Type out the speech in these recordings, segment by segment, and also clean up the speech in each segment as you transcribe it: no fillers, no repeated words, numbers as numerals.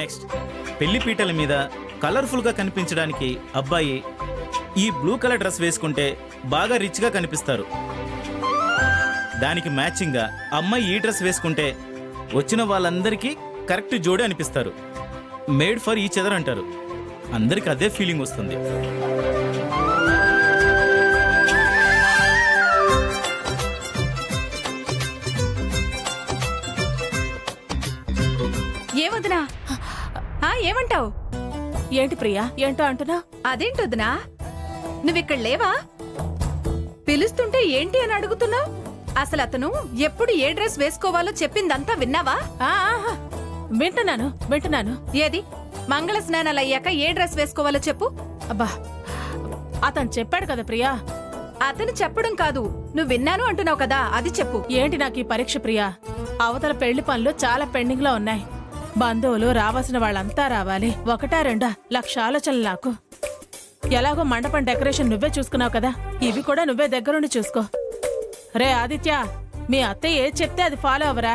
Next పెళ్లి పీటల మీద కలర్ఫుల్గా కనిపించడానికి అబ్బాయి ఈ బ్లూ కలర్ డ్రెస్ వేసుకుంటే బాగా రిచ్గా కనిపిస్తారు. దానికి మ్యాచింగ్గా అమ్మాయి ఈ డ్రెస్ వేసుకుంటే వచ్చిన వాళ్ళందరికీ కరెక్ట్ జోడి అనిపిస్తారు. మేడ్ ఫర్ ఈచ్ అదర్ అంటారు. అందరికి అదే ఫీలింగ్ వస్తుంది. ఏమొద్దునా? ఏమంటావు? ఏంటి ప్రియా, ఏంటో అంటున్నా? అదేంటొద్దునా, నువ్విక్కడ లేవా? పిలుస్తుంటే ఏంటి అని అడుగుతున్నావు? అసలు అతను ఎప్పుడు ఏ డ్రెస్ వేసుకోవాలో చెప్పిందంతా విన్నావా? వింటున్నాను. ఏది మంగళ స్నానాలు అయ్యాక ఏ డ్రెస్ వేసుకోవాలో చెప్పు. అబ్బా, అతను చెప్పాడు కదా ప్రియా. అతను చెప్పడం కాదు, నువ్వు విన్నాను అంటున్నావు కదా, అది చెప్పు. ఏంటి నాకు ఈ పరీక్ష ప్రియా? అవతల పెళ్లి పనులు చాలా పెండింగ్ లో ఉన్నాయి. బంధువులు రావాల్సిన వాళ్ళంతా రావాలి. ఒకటా రెండా లక్ష ఆలోచనలు నాకు. ఎలాగో మండపం డెకరేషన్ నువ్వే చూసుకున్నావు కదా, ఇవి కూడా నువ్వే దగ్గరుండి చూసుకో. రే ఆదిత్య, మీ అత్తయ్య ఏది చెప్తే అది ఫాలో అవరా.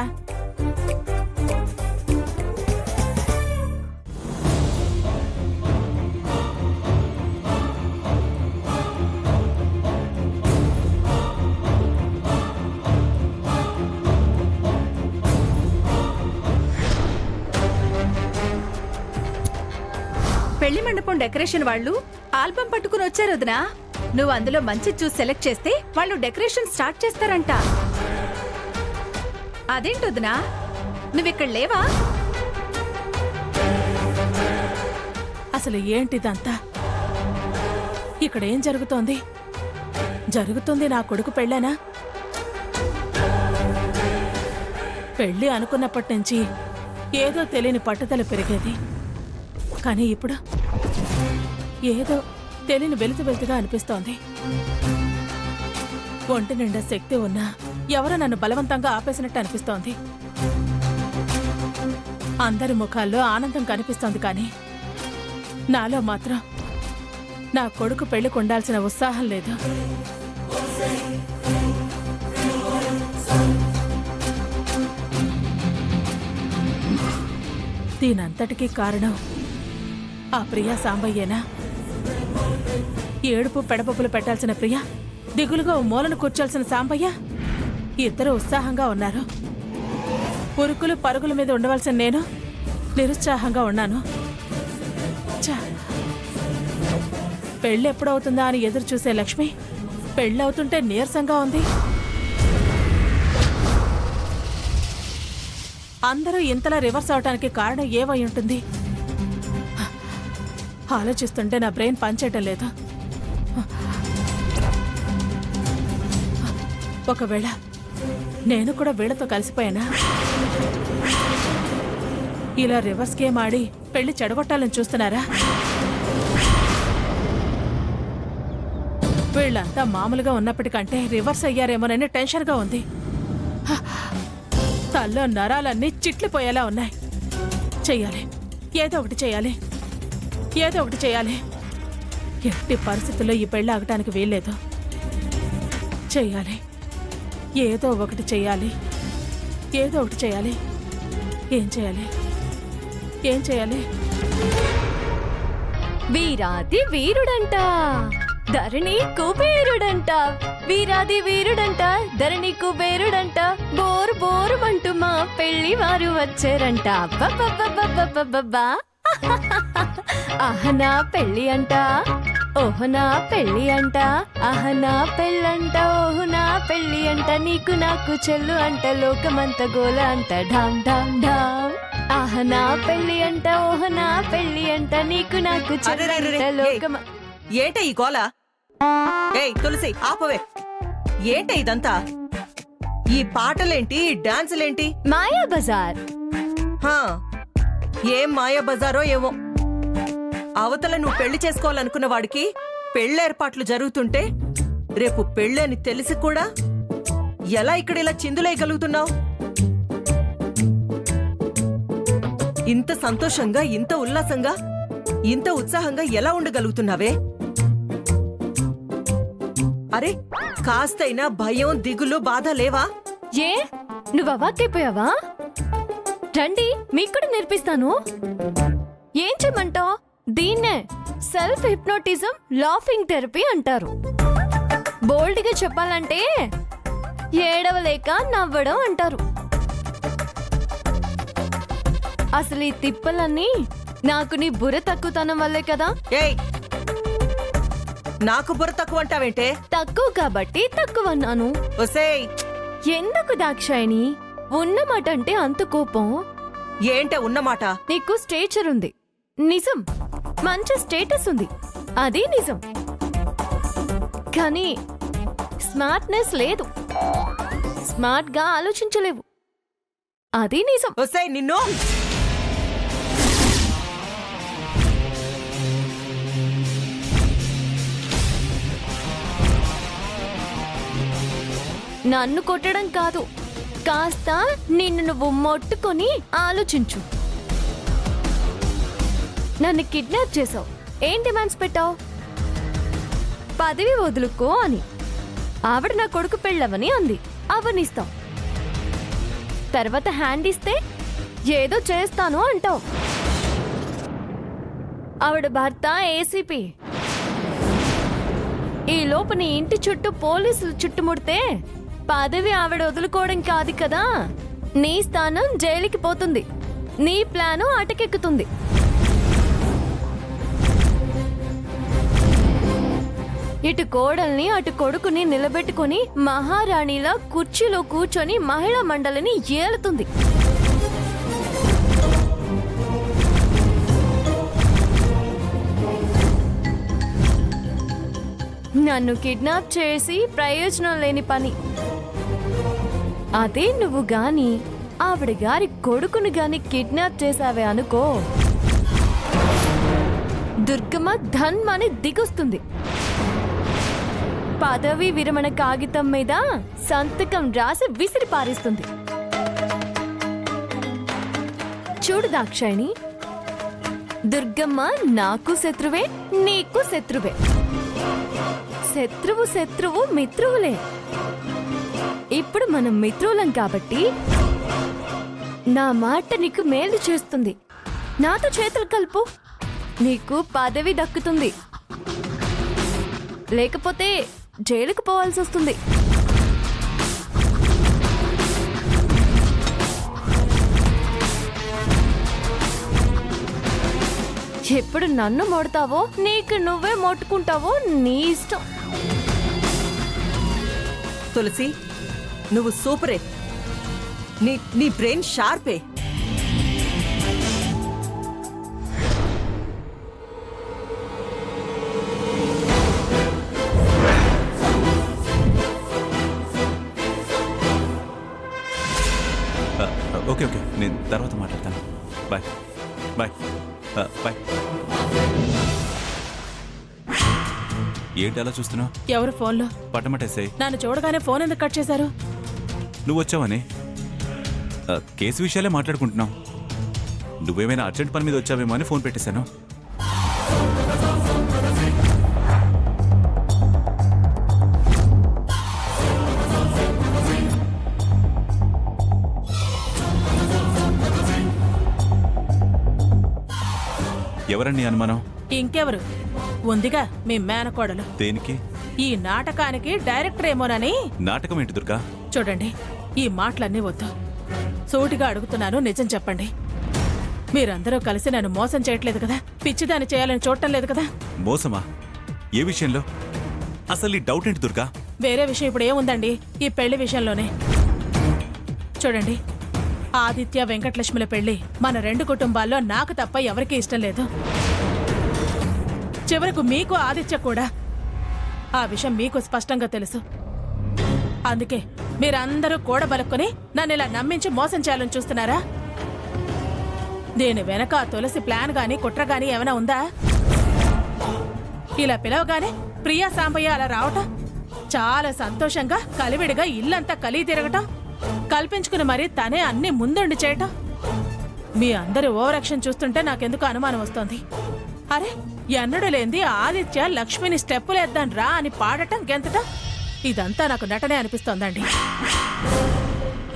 పెళ్లి మండపం డెకరేషన్ వాళ్ళు ఆల్బమ్ పట్టుకుని వచ్చారు వదినా. నువ్వు అందులో మంచి చూసి సెలెక్ట్ చేస్తే వాళ్ళు డెకరేషన్ స్టార్ట్ చేస్తారంట. అదేంటొదినా, నువ్విక్కడ లేవా? అసలు ఏంటిదంతా? ఇక్కడ ఏం జరుగుతోంది? జరుగుతుంది నా కొడుకు పెళ్ళేనా? పెళ్లి అనుకున్నప్పటి నుంచి ఏదో తెలియని పట్టుదల పెరిగేది. కానీ ఇప్పుడు ఏదో తెలియని వెలుతుగా అనిపిస్తోంది. ఒంటి నిండా శక్తి ఉన్నా ఎవరో నన్ను బలవంతంగా ఆపేసినట్టు అనిపిస్తోంది. అందరి ముఖాల్లో ఆనందం కనిపిస్తోంది, కానీ నాలో మాత్రం నా కొడుకు పెళ్లికి ఉండాల్సిన ఉత్సాహం లేదు. దీనంతటికీ కారణం ఆ ప్రియా సాంబయ్యేనా? ఏడుపు పెడపప్పులు పెట్టాల్సిన ప్రియా దిగులుగా ఓ మూలను కూర్చోల్సిన సాంబయ్య. ఇద్దరు ఉత్సాహంగా ఉన్నారు. ఉరుకులు పరుగుల మీద ఉండవలసిన నేను నిరుత్సాహంగా ఉన్నాను. పెళ్ళెప్పుడవుతుందా అని ఎదురు చూసే లక్ష్మి పెళ్ళవుతుంటే నీరసంగా ఉంది. అందరూ ఇంతలా రివర్స్ అవటానికి కారణం ఏమై ఉంటుంది? ఆలోచిస్తుంటే నా బ్రెయిన్ పనిచేయటం లేదు. ఒకవేళ నేను కూడా వీళ్ళతో కలిసిపోయానా? ఇలా రివర్స్ గేమ్ ఆడి పెళ్లి చెడగొట్టాలని చూస్తున్నారా? వీళ్ళంతా మామూలుగా ఉన్నప్పటికంటే రివర్స్ అయ్యారేమోనని టెన్షన్గా ఉంది. తల్లో నరాలన్నీ చిట్లిపోయేలా ఉన్నాయి. చెయ్యాలి, ఏదో ఒకటి చెయ్యాలి. ఎట్టి పరిస్థితుల్లో ఈ పెళ్లి ఆగటానికి వీల్లేదు. చెయ్యాలి, ఏదో ఒకటి చెయ్యాలి. ఏం చేయాలి? వీరాది వీరుడంట, ధరణి కుబేరుడంట. వీరాది వీరుడంట, ధరణి కుబేరుడంట. బోరు బోరుమంటూ మా పెళ్లి వారు వచ్చారంట. అబ్బబ్బబ్బబ్బబ్బబ్బా, అహనా పెళ్ళి అంట, ఓహనా పెళ్ళి అంట. అహనా పెళ్ళంట, ఓహనా పెళ్ళి అంట. నీకు నాకు చెల్లు అంట, లోకమంత గోల అంట. ఢామ్ ఢామ్ ఢామ్. అహనా పెళ్ళి అంట, ఓహనా పెళ్ళి అంట. నీకు నాకు చెల్లు అంట, లోకమ. ఏంట ఈ గోల? ఏయ్ తులసి, ఆపవే. ఏంట ఇదంతా? ఈ పాటలేంటి, డాన్సులేంటి? మాయా బజార్. ఏం మాయా బజారో ఏమో. అవతల నువ్వు పెళ్లి చేసుకోవాలనుకున్న వాడికి పెళ్లేర్పాట్లు జరుగుతుంటే రేపు పెళ్లి అని తెలిసి కూడా ఎలా ఇక్కడ ఇలా చిందులేయగలుగుతున్నావు? ఇంత సంతోషంగా, ఇంత ఉల్లాసంగా, ఇంత ఉత్సాహంగా ఎలా ఉండగలుగుతున్నావే? అరే, కాస్తైనా భయం, దిగులు, బాధ లేవా? ఏ, నువ్వు అవాక్కైపోయావా? రండి మీకు కూడా నేర్పిస్తాను. ఏం చేయమంటావు? దీన్నే సెల్ఫ్ హిప్నోటిజం లాఫింగ్ థెరపీ అంటారు. బోల్డ్ గా చెప్పాలంటే ఏడవలేక నవ్వడం అంటారు. అసలు ఈ తిప్పలన్నీ నాకు నీ బుర్ర తక్కువతనం వల్లే కదా. ఏయ్, నాకు బుర్ర తక్కువ అంటావేంటే? తక్కువ కాబట్టి తక్కువ అన్నాను. ఒసేయ్, ఎందుకు దాక్షాయిని ఉన్నమాట అంటే అంత కోపం? ఏంటే ఉన్నమాట? నీకు స్టేచర్ ఉంది, నిజం. మంచి స్టేటస్ ఉంది, అది నిజం. కానీ స్మార్ట్నెస్ లేదు, స్మార్ట్ గా ఆలోచించలేవు, అది నిజం. ఒసేయ్ నిన్ను! నన్ను కొట్టడం కాదు, కాస్త నిన్ను నువ్వు మొట్టుకొని ఆలోచించు. నన్ను కిడ్నాప్ చేసావు, ఏం డిమాండ్స్ పెట్టావు? పదవి వదులుకో అని. ఆవిడ నా కొడుకు పెళ్ళవని అంది, అవనిస్తావు. తర్వాత హ్యాండ్ ఇస్తే ఏదో చేస్తాను అంటావు. ఆవిడ భర్త ఏసీపీ. ఈ లోపు నీ ఇంటి చుట్టూ పోలీసులు చుట్టుముడితే పదవి ఆవిడ వదులుకోవడం కాదు కదా, నీ స్థానం జైలుకి పోతుంది, నీ ప్లాను అటకెక్కుతుంది. ఇటు కోడల్ని అటు కొడుకుని నిలబెట్టుకుని మహారాణిలా కుర్చీలో కూర్చొని మహిళా మండలిని ఏలుతుంది. నన్ను కిడ్నాప్ చేసి ప్రయోజనం లేని పని. అదే నువ్వు గాని ఆవిడ గారి కొడుకుని గాని కిడ్నాప్ చేసావే అనుకో, దుర్గమ్మ ధన్మని దిగొస్తుంది. పదవి విరమణ కాగితం మీద సంతకం రాసి విసిరి పారేస్తుంది. చూడు దాక్షాయిని, దుర్గమ్మ నాకు శత్రువే, నీకు శత్రువే. శత్రువు శత్రువు మిత్రువులే. ఇప్పుడు మనం మిత్రులం కాబట్టి నా మాట నీకు మేలు చేస్తుంది. నాతో చేతులు కలుపు, నీకు పదవి దక్కుతుంది. లేకపోతే జైలుకు పోవాల్సి వస్తుంది. ఎప్పుడు నన్ను మొడతావో, నీకు నువ్వే మొట్టుకుంటావో నీ ఇష్టం. తులసి, నువ్వు సూపరే. నీ బ్రెయిన్ షార్పే. ఓకే ఓకే, నేను తర్వాత మాట్లాడతాను. Bye bye bye. ఏంటి అలా చూస్తున్నావు? ఎవరు ఫోన్లో? పట్టమటేసాయి. నన్ను చూడగానే ఫోన్ ఎందుకు కట్ చేశారు? నువ్వు వచ్చావని కేసు విషయాలే మాట్లాడుకుంటున్నావు. నువ్వేమైనా అర్జెంట్ పని మీద వచ్చావేమో అని ఫోన్ పెట్టేశాను. ఎవరండి అనుమానం? ఇంకెవరు, ఉందిగా మీ మేనకోడలు. దేనికి? ఈ నాటకానికి డైరెక్టర్ ఏమోనని. నాటకం ఏంటి దుర్గా? చూడండి, ఈ మాటలన్నీ వద్దు. సూటిగా అడుగుతున్నాను, నిజం చెప్పండి. మీరందరూ కలిసి నన్ను మోసం చేయట్లేదు కదా? పిచ్చిదాన్ని చేయాలని చూడటం లేదు కదా? మోసమా? ఏ విషయంలో? అసలు ఈ డౌట్ ఏంటి దుర్గా? వేరే విషయం ఇప్పుడు ఏముందండి, ఈ పెళ్లి విషయంలోనే. చూడండి, ఆదిత్య వెంకటలక్ష్మిల పెళ్లి మన రెండు కుటుంబాల్లో నాకు తప్ప ఎవరికీ ఇష్టం లేదు. చివరకు మీకు ఆదిత్య కూడా. ఆ విషయం మీకు స్పష్టంగా తెలుసు. అందుకే మీరందరూ కూడబలుక్కుని నన్ను ఇలా నమ్మించి మోసం చేయాలని చూస్తున్నారా? దీని వెనక తులసి ప్లాన్ గాని కుట్ర గాని ఏమైనా ఉందా? ఇలా పిలవగానే ప్రియా సాంబయ్య అలా రావటం, చాలా సంతోషంగా కలివిడిగా ఇల్లంతా కలిగి తిరగటం, కల్పించుకుని మరీ తనే అన్ని ముందుండి చేయటం. మీ అందరి ఓవరాక్షన్ చూస్తుంటే నాకెందుకు అనుమానం వస్తోంది. అరే, ఎన్నడూ లేంది ఆదిత్య లక్ష్మిని స్టెప్పులేద్దాం రా అని పాడటం, గెంతటం, ఇదంతా నాకు నటనే అనిపిస్తోందండి.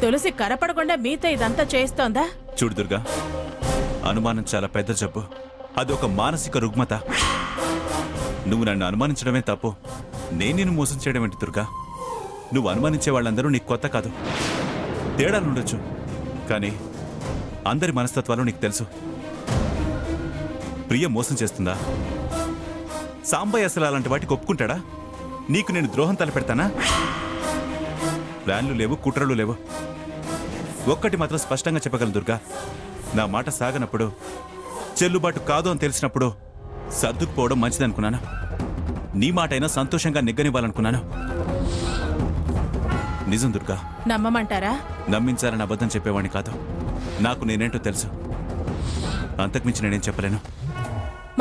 తులసి కనపడకుండా మీతో ఇదంతా చేస్తోందా? చూడు దుర్గా, అనుమానం చాలా పెద్ద జబ్బు. అది ఒక మానసిక రుగ్మత. నువ్వు నన్ను అనుమానించడమే తప్పు, నేను నిన్ను మోసం చేయడం ఏంటి దుర్గా? నువ్వు అనుమానించే వాళ్ళందరూ నీకు కొత్త కాదు. తేడాలుండొచ్చు, కానీ అందరి మనస్తత్వాలు నీకు తెలుసు. ప్రియ మోసం చేస్తుందా? సాంబయ్య అసలు అలాంటి వాటికి ఒప్పుకుంటాడా? నీకు నేను ద్రోహం తలపెడతానా? ప్లాన్లు లేవు, కుట్రలు లేవు. ఒక్కటి మాత్రం స్పష్టంగా చెప్పగలను దుర్గా, నా మాట సాగనప్పుడు, చెల్లుబాటు కాదు అని తెలిసినప్పుడు సర్దుకుపోవడం మంచిదనుకున్నాను. నీ మాట అయినా సంతోషంగా నెగ్గనివ్వాలనుకున్నాను. నిజం దుర్గా. నమ్మమంటారా? నమ్మించాలని అబద్ధం చెప్పేవాడిని కాదు. నాకు నేనేంటో తెలుసు. అంతకుమించి నేనేం చెప్పలేను.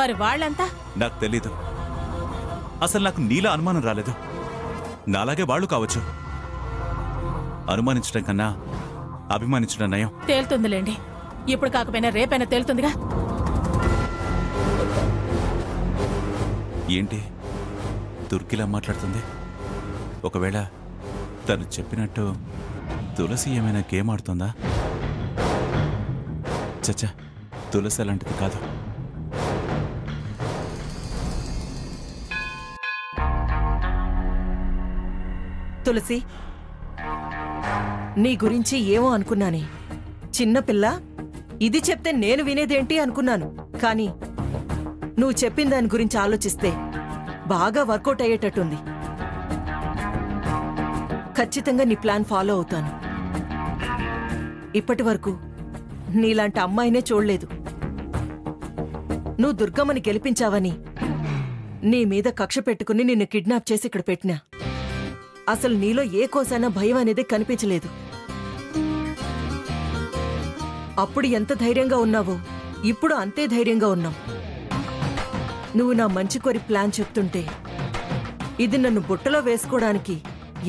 మరి వాళ్ళంతా? నాకు తెలీదు. అసలు నాకు నీలా అనుమానం రాలేదు. నాలాగే వాళ్ళు కావచ్చు. అనుమానించడం కన్నా అభిమానించడం నయం. తేలుతుందిలేండి. ఇప్పుడు కాకపోయినా రేపైనా తేలుతుందిగా. ఏంటి దుర్గిలా మాట్లాడుతుంది? ఒకవేళ తను చెప్పినట్టు తులసి ఏమైనా గేమ్ ఆడుతుందా? చచ్చా, తులసి అలాంటిది కాదు. తులసి, నీ గురించి ఏమో అనుకున్నానే. చిన్నపిల్ల, ఇది చెప్తే నేను వినేదేంటి అనుకున్నాను. కానీ నువ్వు చెప్పిన దాని గురించి ఆలోచిస్తే బాగా వర్కౌట్ అయ్యేటట్టుంది. ఖచ్చితంగా నీ ప్లాన్ ఫాలో అవుతాను. ఇప్పటి వరకు నీలాంటి అమ్మాయినే చూడలేదు. నువ్వు దుర్గమ్మని గెలిపించావని నీ మీద కక్ష పెట్టుకుని నిన్ను కిడ్నాప్ చేసి ఇక్కడ పెట్టినా. అసలు నీలో ఏ కోసైనా భయం అనేది కనిపించలేదు. అప్పుడు ఎంత ధైర్యంగా ఉన్నావో ఇప్పుడు అంతే ధైర్యంగా ఉన్నావు. నువ్వు నా మంచి కోరి ప్లాన్ చెప్తుంటే ఇది నన్ను బుట్టలో వేసుకోవడానికి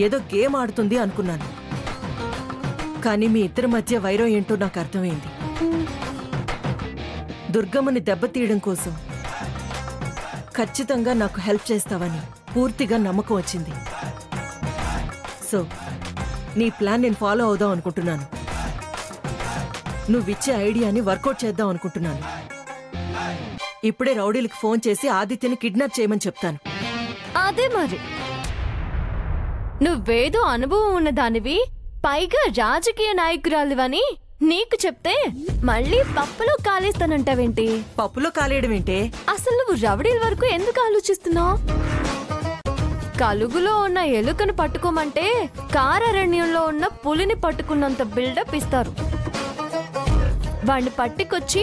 ఏదో గేమ్ ఆడుతుంది అనుకున్నాను. కానీ మీ ఇద్దరి మధ్య వైరం ఏంటో నాకు అర్థమైంది. దుర్గమ్మని దెబ్బతీయడం కోసం ఖచ్చితంగా నాకు హెల్ప్ చేస్తావని పూర్తిగా నమ్మకం వచ్చింది. సో నీ ప్లాన్ నేను ఫాలో అవుదాం అనుకుంటున్నాను. నువ్విచ్చే ఐడియాని వర్కౌట్ చేద్దాం అనుకుంటున్నాను. ఇప్పుడే రౌడీలకు ఫోన్ చేసి ఆదిత్యని కిడ్నాప్ చేయమని చెప్తాను. అదే మరి, నువ్వేదో అనుభవం ఉన్నదానివి, పైగా రాజకీయ నాయకురాలివని నీకు చెప్తే మళ్ళీ పప్పులో కాలేస్తానంటావేంటి? పప్పులో కాలేయడం ఏంటే? అసలు నువ్వు రౌడీల వరకు ఎందుకు ఆలోచిస్తున్నావు? కలుగులో ఉన్న ఎలుకను పట్టుకోమంటే కారారణ్యంలో ఉన్న పులిని పట్టుకున్నంత బిల్డప్ ఇస్తారు. వాణ్ణి పట్టుకొచ్చి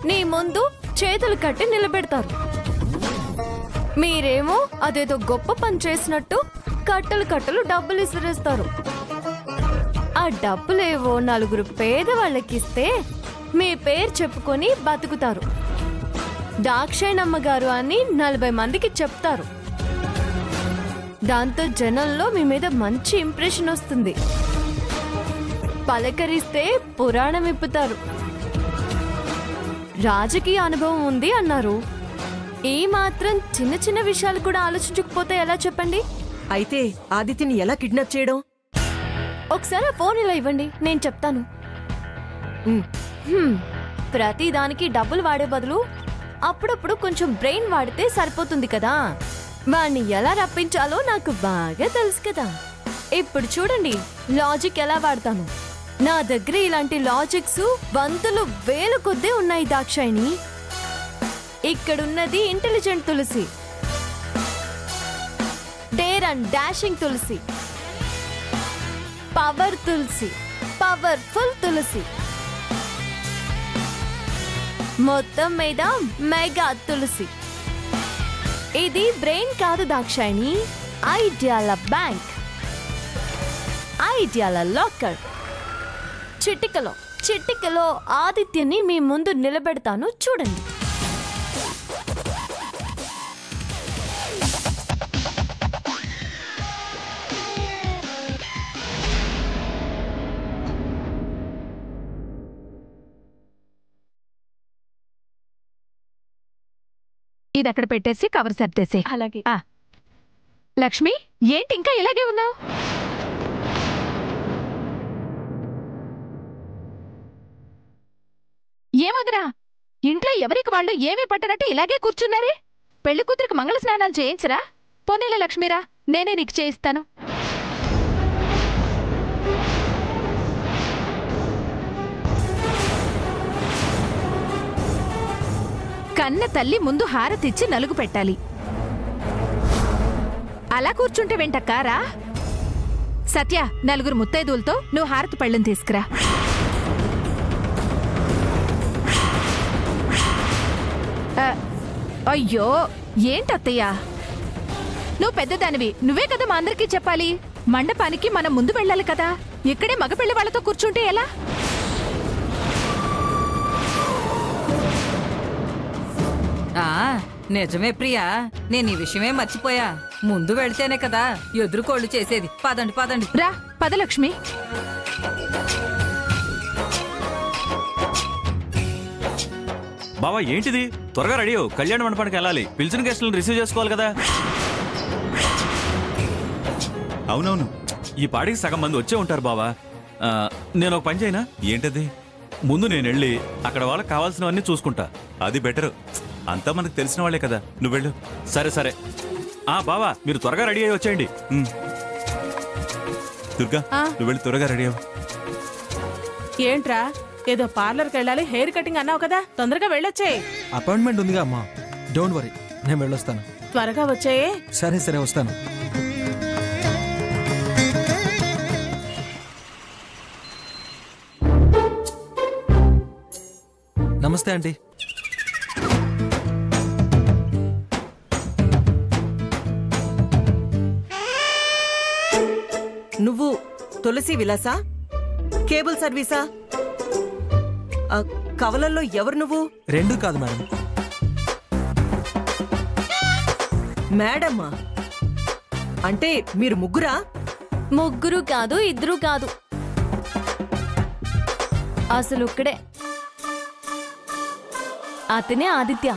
నీ ముందు చేతులు కట్టి నిలబెడతారు. మీరేమో అదేదో గొప్ప పని చేసినట్టు కట్టలు కట్టలు డబ్బులు ఇసిరేస్తారు. ఆ డబ్బులేవో నలుగురు పేదవాళ్ళకిస్తే మీ పేరు చెప్పుకొని బతుకుతారు. దాక్షాయణమ్మ గారు అని 40 మందికి చెప్తారు. దాంతో జనంలో మీ మీద మంచి ఇంప్రెషన్ వస్తుంది. పలకరిస్తే పురాణం విప్పుతారు. రాజకీయ అనుభవం ఉంది అన్నారు. ఈ మాత్రం చిన్న చిన్న విషయాలు కూడా ఆలోచించకపోతే ఎలా చెప్పండి? అయితే ఆదిత్యని ఎలా కిడ్నాప్ చేయడం? ఒకసారి ఫోన్ ఇలా ఇవ్వండి, నేను చెప్తాను. ప్రతి దానికి డబ్బులు వాడే బదులు అప్పుడప్పుడు కొంచెం బ్రెయిన్ వాడితే సరిపోతుంది కదా. వాణ్ణి ఎలా రప్పించాలో నాకు బాగా తెలుసు కదా. ఇప్పుడు చూడండి లాజిక్ ఎలా వాడతాను. నా దగ్గర ఇలాంటి లాజిక్స్ వందలు వేల కొద్దే ఉన్నాయి దాక్షాయిని. ఇక్కడున్నది intelligent Tulasi, dare and dashing Tulasi, power Tulasi, powerful Tulasi, మొత్తం మీద మెగా తులసి. ఇది బ్రెయిన్ కాదు దాక్షాయిని, ఐడియాల బ్యాంక్, ఐడియాల లాకర్. చిటికలో చిటికలో ఆదిత్యని మీ ముందు నిలబెడతాను చూడండి. ఇది అక్కడ పెట్టేసి కవర్ సర్దేసి. అలాగే. లక్ష్మి, ఏంటి ఇంకా ఇలాగే ఉన్నావు? ఇంట్లో ఎవరికి వాళ్ళు ఏమీ పట్టనట్టు ఇలాగే కూర్చున్నారే. పెళ్లి కూతురికి మంగళ స్నానాలు చేయించరా? పోనీలే లక్ష్మీరా, నేనే నీకు చేయిస్తాను. కన్న తల్లి ముందు హారతిచ్చి నలుగు పెట్టాలి. అలా కూర్చుంటే వెంటక్కారా? సత్య, నలుగురు ముత్తైదులతో నువ్వు హారతి పళ్ళని తీసుకురా. అయ్యో, ఏంటత్తయ్యా, నువ్వు పెద్దదానివి, నువ్వే కదా మా అందరికీ చెప్పాలి. మండపానికి మనం ముందు వెళ్ళాలి కదా. ఇక్కడే మగపెళ్లి వాళ్ళతో కూర్చుంటే ఎలా? నిజమే ప్రియా, నేను ఈ విషయమే మర్చిపోయా. ముందు వెళ్తేనే కదా ఎదురుకోళ్ళు చేసేది. పదండి పదండి. రా పదలక్ష్మి. బావా ఏంటిది? త్వరగా రెడీ అవ్వు, కళ్యాణ మండపానికి వెళ్ళాలి. పిలిచిన గెస్టులను రిసీవ్ చేసుకోవాలి కదా. అవునవును, ఈ పాడికి సగం మంది వచ్చే ఉంటారు బావా. నేను ఒక పని చేయనా? ఏంటది? ముందు నేను వెళ్ళి అక్కడ వాళ్ళకి కావాల్సినవన్నీ చూసుకుంటా. అది బెటరు. అంతా మనకు తెలిసిన వాళ్ళే కదా, నువ్వు వెళ్ళు. సరే సరే. బావా మీరు త్వరగా రెడీ అయ్యి వచ్చేయండి. దుర్గా, నువ్వు వెళ్ళి త్వరగా రెడీ అవ్వు. ఏంట్రా, ఏదో పార్లర్కి వెళ్ళాలి, హెయిర్ కటింగ్ అన్నావు కదా, తొందరగా వెళ్ళొచ్చే. అపాయింట్మెంట్ ఉందిగా అమ్మా, డోంట్ వరీ, నేను వెళ్ళొస్తాను. త్వరగా వచ్చాయే. సరే సరే, వస్తాను. నమస్తే ఆంటీ. నువ్వు తులసి విలాసా? కేబుల్ సర్వీసా? కవలల్లో ఎవరు నువ్వు? రెండు కాదు మేడం. మేడమ్మా అంటే మీరు ముగ్గురా? ముగ్గురు కాదు, ఇద్దరు కాదు, అసలు ఒక్కడే. అతనే ఆదిత్య,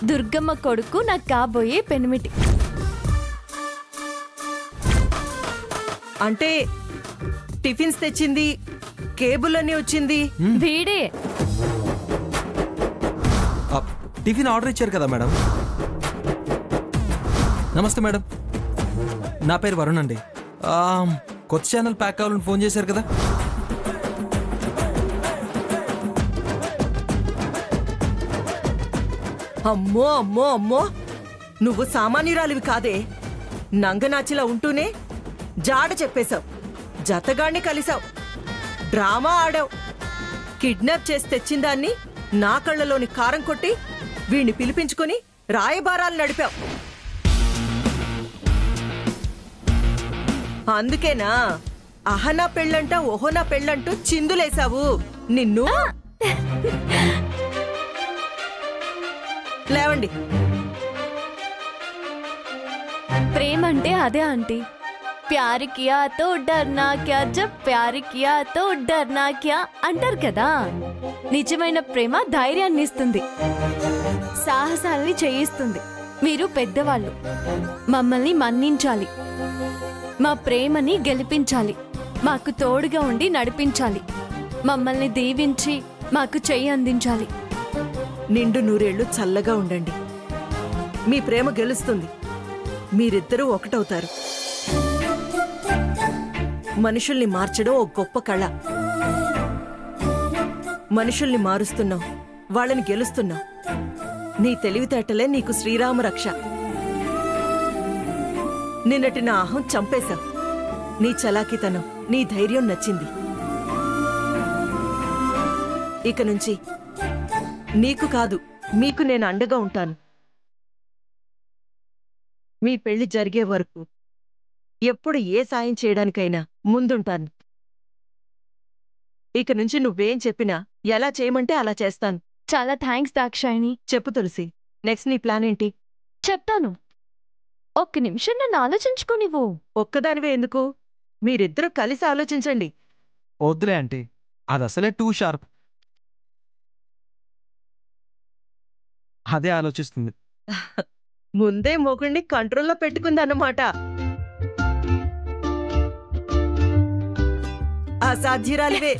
దుర్గమ్మ కొడుకు, నాకు కాబోయే పెనిమిటి. అంటే టిఫిన్స్ తెచ్చింది, కేబుల్ అని వచ్చింది వీడే. టిఫిన్ ఆర్డర్ ఇచ్చారు కదా మేడం. నమస్తే మేడం, నా పేరు వరుణ్ అండి. కొత్త ఛానల్ ప్యాక్ కావాలని ఫోన్ చేశారు కదా. అమ్మో అమ్మో అమ్మో, నువ్వు సామాన్యురాలివి కాదే. నంగనాచిలా ఉంటూనే జాడ చెప్పేశావు, జతగాన్ని కలిసావు, డ్రామా ఆడావు. కిడ్నాప్ చేసి తెచ్చిందాన్ని నా కళ్ళలోని కారం కొట్టి వీణ్ణి పిలిపించుకుని రాయబారాలు నడిపావు. అందుకేనా అహనా పెళ్ళంట ఓహోనా పెళ్ళంటూ చిందులేశావు. నిన్ను లేవండి. ప్రేమ అంటే అదే ఆంటీ. ప్యార్ కియా తో డర్నా క్యా, జబ్ ప్యార్ కియా తో డర్నా క్యా అంటారు కదా. నిజమైన ప్రేమ ధైర్యాన్ని ఇస్తుంది, సాహసాల్ని చేయిస్తుంది. మీరు పెద్దవాళ్ళు, మమ్మల్ని మన్నించాలి, మా ప్రేమని గెలిపించాలి, మాకు తోడుగా ఉండి నడిపించాలి, మమ్మల్ని దీవించి మాకు చెయ్యి అందించాలి. నిండు నూరేళ్లు చల్లగా ఉండండి. మీ ప్రేమ గెలుస్తుంది, మీరిద్దరూ ఒకటవుతారు. మనుషుల్ని మార్చడం ఓ గొప్ప కళ. మనుషుల్ని మారుస్తున్నావు, వాళ్ళని గెలుస్తున్నావు. నీ తెలివితేటలే నీకు శ్రీరామ రక్ష. నిన్నటి నా అహం చంపేశావు. నీ చలాకితనం, నీ ధైర్యం నచ్చింది. ఇక నుంచి నీకు కాదు, మీకు నేను అండగా ఉంటాను. మీ పెళ్లి జరిగే వరకు ఎప్పుడు ఏ సాయం చేయడానికైనా ముందుంటాను. ఇక నుంచి నువ్వేం చెప్పినా ఎలా చేయమంటే అలా చేస్తాను. చాలా థ్యాంక్స్ దాక్షాయిని. చెప్పు తులసి, నెక్స్ట్ నీ ప్లాన్ ఏంటి? చెప్తాను, ఒక్క నిమిషం నన్ను ఆలోచించుకోనివ్వు. ఒక్కదానివే ఎందుకు, మీరిద్దరూ కలిసి ఆలోచించండి. వద్దులే ఆంటీ, అది అసలే టూ షార్ప్. అదే ఆలోచిస్తుంది. ముందే మొగుణ్ణి కంట్రోల్లో పెట్టుకుందన్నమాట. అసాధ్యురాలివే.